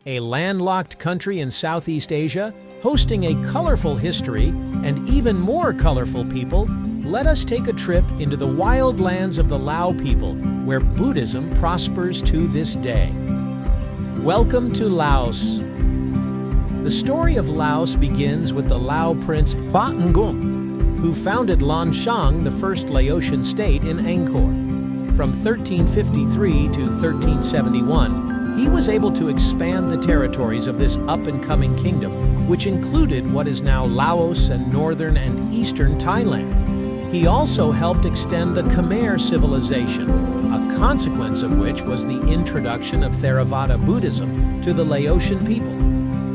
a landlocked country in Southeast Asia, hosting a colorful history and even more colorful people. Let us take a trip into the wild lands of the Lao people, where Buddhism prospers to this day. Welcome to Laos. The story of Laos begins with the Lao prince Fa Ngum, who founded Lan Xang, the first Laotian state in Angkor. From 1353 to 1371, he was able to expand the territories of this up-and-coming kingdom, which included what is now Laos and northern and eastern Thailand. He also helped extend the Khmer civilization, a consequence of which was the introduction of Theravada Buddhism to the Laotian people.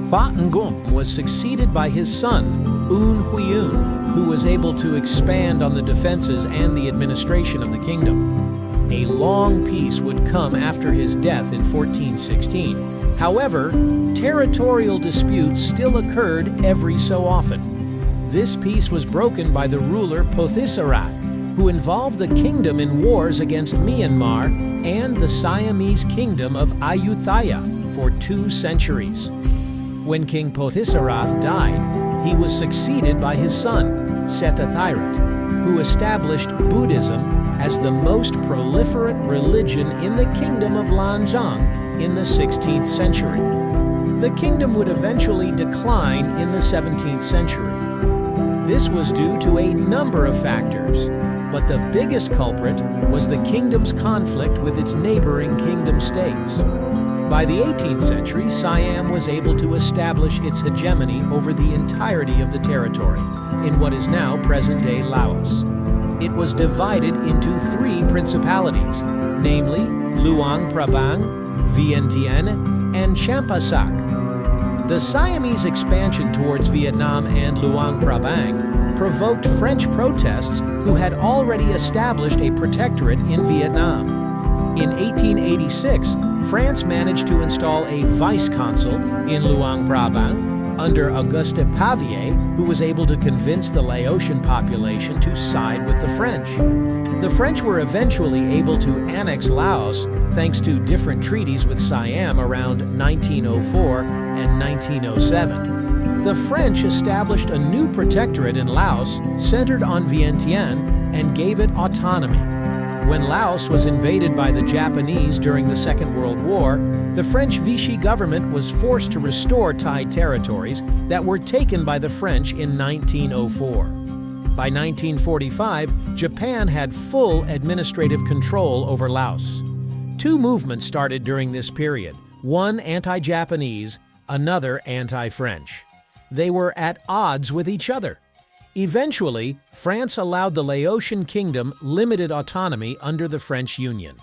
Fa Ngum was succeeded by his son, Un Huiyun, who was able to expand on the defenses and the administration of the kingdom. A long peace would come after his death in 1416. However, territorial disputes still occurred every so often. This peace was broken by the ruler Pothisarath, who involved the kingdom in wars against Myanmar and the Siamese kingdom of Ayutthaya for 2 centuries. When King Pothisarath died, he was succeeded by his son, Sethathirat, who established Buddhism as the most proliferant religion in the kingdom of Lan Xang in the 16th century. The kingdom would eventually decline in the 17th century. This was due to a number of factors, but the biggest culprit was the kingdom's conflict with its neighboring kingdom states. By the 18th century, Siam was able to establish its hegemony over the entirety of the territory in what is now present-day Laos. It was divided into 3 principalities, namely Luang Prabang, Vientiane, and Champasak. The Siamese expansion towards Vietnam and Luang Prabang provoked French protests who had already established a protectorate in Vietnam. In 1886, France managed to install a vice-consul in Luang Prabang under Auguste Pavier, who was able to convince the Laotian population to side with the French. The French were eventually able to annex Laos thanks to different treaties with Siam around 1904 and 1907. The French established a new protectorate in Laos centered on Vientiane and gave it autonomy. When Laos was invaded by the Japanese during the Second World War, the French Vichy government was forced to restore Thai territories that were taken by the French in 1904. By 1945, Japan had full administrative control over Laos. 2 movements started during this period, one anti-Japanese, another anti-French. They were at odds with each other. Eventually, France allowed the Laotian kingdom limited autonomy under the French Union.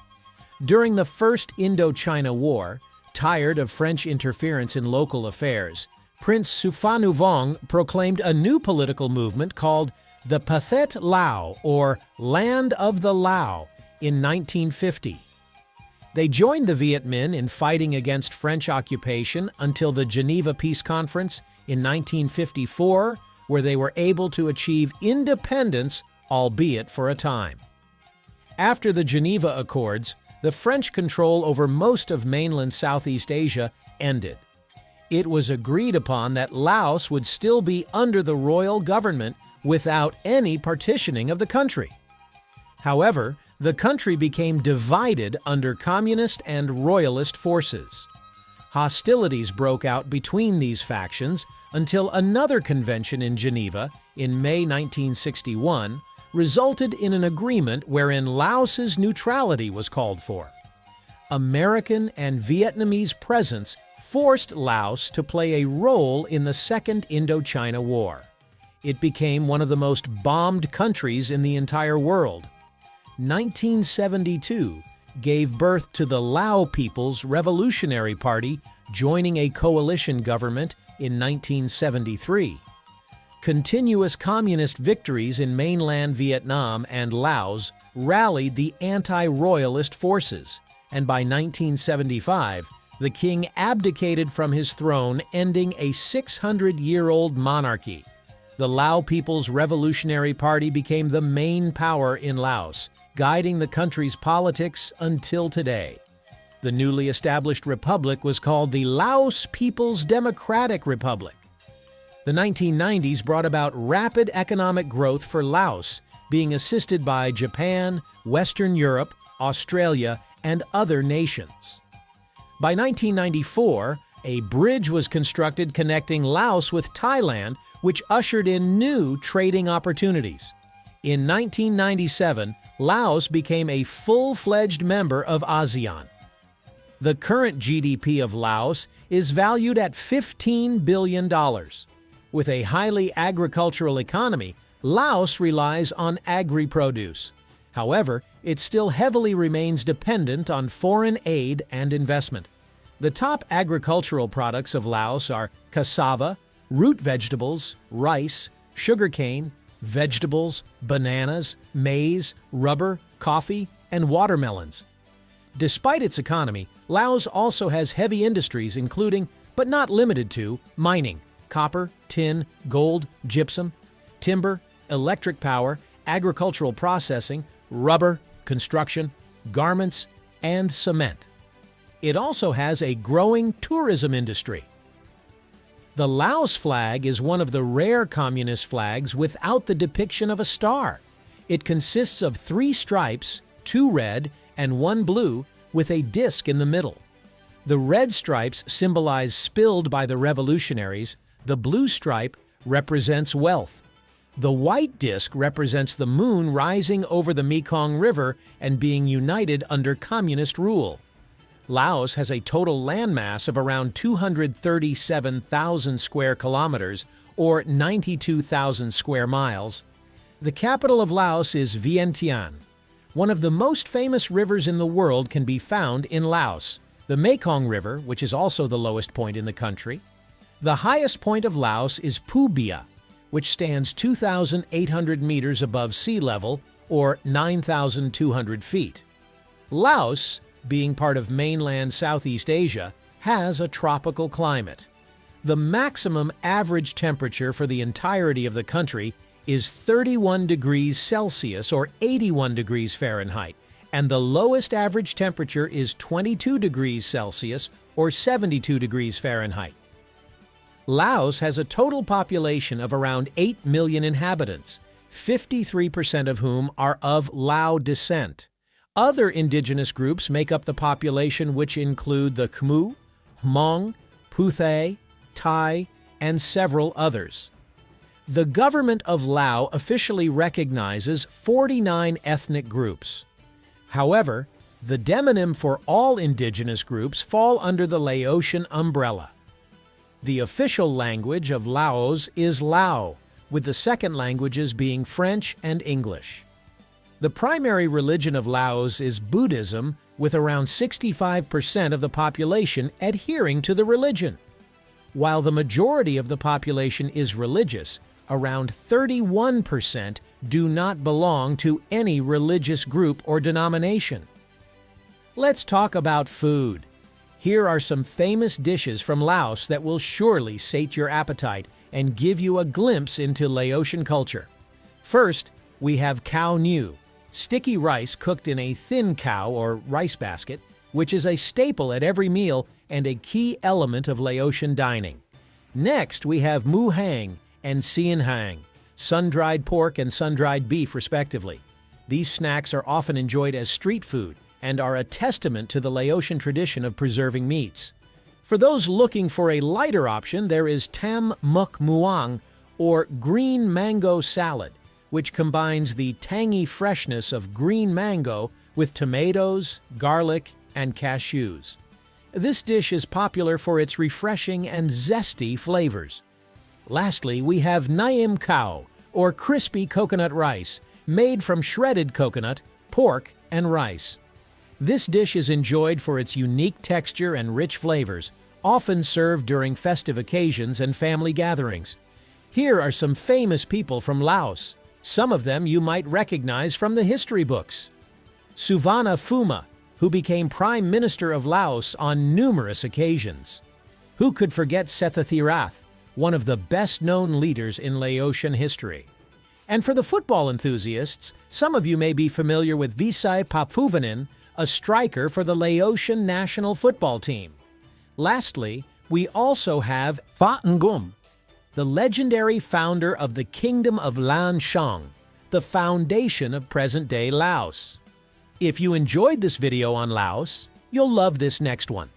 During the First Indochina War, tired of French interference in local affairs, Prince Souphanouvong proclaimed a new political movement called the Pathet Lao, or Land of the Lao, in 1950. They joined the Viet Minh in fighting against French occupation until the Geneva Peace Conference in 1954, where they were able to achieve independence, albeit for a time. After the Geneva Accords, the French control over most of mainland Southeast Asia ended. It was agreed upon that Laos would still be under the royal government without any partitioning of the country. However, the country became divided under communist and royalist forces. Hostilities broke out between these factions until another convention in Geneva in May 1961 resulted in an agreement wherein Laos's neutrality was called for. American and Vietnamese presence forced Laos to play a role in the Second Indochina War. It became one of the most bombed countries in the entire world. 1972 gave birth to the Lao People's Revolutionary Party, joining a coalition government in 1973. Continuous communist victories in mainland Vietnam and Laos rallied the anti-royalist forces, and by 1975, the king abdicated from his throne, ending a 600-year-old monarchy. The Lao People's Revolutionary Party became the main power in Laos, guiding the country's politics until today. The newly established republic was called the Laos People's Democratic Republic. The 1990s brought about rapid economic growth for Laos, being assisted by Japan, Western Europe, Australia, and other nations. By 1994, a bridge was constructed connecting Laos with Thailand, which ushered in new trading opportunities. In 1997, Laos became a full-fledged member of ASEAN. The current GDP of Laos is valued at $15 billion. With a highly agricultural economy, Laos relies on agri-produce. However, it still heavily remains dependent on foreign aid and investment. The top agricultural products of Laos are cassava, root vegetables, rice, sugarcane, vegetables, bananas, maize, rubber, coffee, and watermelons. Despite its economy, Laos also has heavy industries including, but not limited to, mining, copper, tin, gold, gypsum, timber, electric power, agricultural processing, rubber, construction, garments, and cement. It also has a growing tourism industry. The Laos flag is one of the rare communist flags without the depiction of a star. It consists of 3 stripes, 2 red and 1 blue, with a disc in the middle. The red stripes symbolize spilled by the revolutionaries, the blue stripe represents wealth. The white disc represents the moon rising over the Mekong River and being united under communist rule. Laos has a total landmass of around 237,000 square kilometers, or 92,000 square miles. The capital of Laos is Vientiane. One of the most famous rivers in the world can be found in Laos, the Mekong River, which is also the lowest point in the country. The highest point of Laos is Phu Bia, which stands 2,800 meters above sea level, or 9,200 feet. Laos, being part of mainland Southeast Asia, has a tropical climate. The maximum average temperature for the entirety of the country is 31 degrees Celsius or 81 degrees Fahrenheit, and the lowest average temperature is 22 degrees Celsius or 72 degrees Fahrenheit. Laos has a total population of around 8 million inhabitants, 53% of whom are of Lao descent. Other indigenous groups make up the population, which include the Khmu, Hmong, Phuthai, Thai, and several others. The government of Laos officially recognizes 49 ethnic groups. However, the demonym for all indigenous groups fall under the Laotian umbrella. The official language of Laos is Lao, with the second languages being French and English. The primary religion of Laos is Buddhism, with around 65% of the population adhering to the religion. While the majority of the population is religious, around 31% do not belong to any religious group or denomination. Let's talk about food. Here are some famous dishes from Laos that will surely sate your appetite and give you a glimpse into Laotian culture. First, we have khao nu, sticky rice cooked in a thin khao or rice basket, which is a staple at every meal and a key element of Laotian dining. Next, we have mu hang and sien hang, sun-dried pork and sun-dried beef respectively. These snacks are often enjoyed as street food and are a testament to the Laotian tradition of preserving meats. For those looking for a lighter option, there is tam muk muang, or green mango salad, which combines the tangy freshness of green mango with tomatoes, garlic, and cashews. This dish is popular for its refreshing and zesty flavors. Lastly, we have naim khao, or crispy coconut rice, made from shredded coconut, pork, and rice. This dish is enjoyed for its unique texture and rich flavors, often served during festive occasions and family gatherings. Here are some famous people from Laos. Some of them you might recognize from the history books. Suvarna Phuma, who became Prime Minister of Laos on numerous occasions. Who could forget Sethathirath, one of the best-known leaders in Laotian history? And for the football enthusiasts, some of you may be familiar with Visay Papuvanin, a striker for the Laotian national football team. Lastly, we also have Phạ Ngum, the legendary founder of the Kingdom of Lan Xang, the foundation of present-day Laos. If you enjoyed this video on Laos, you'll love this next one.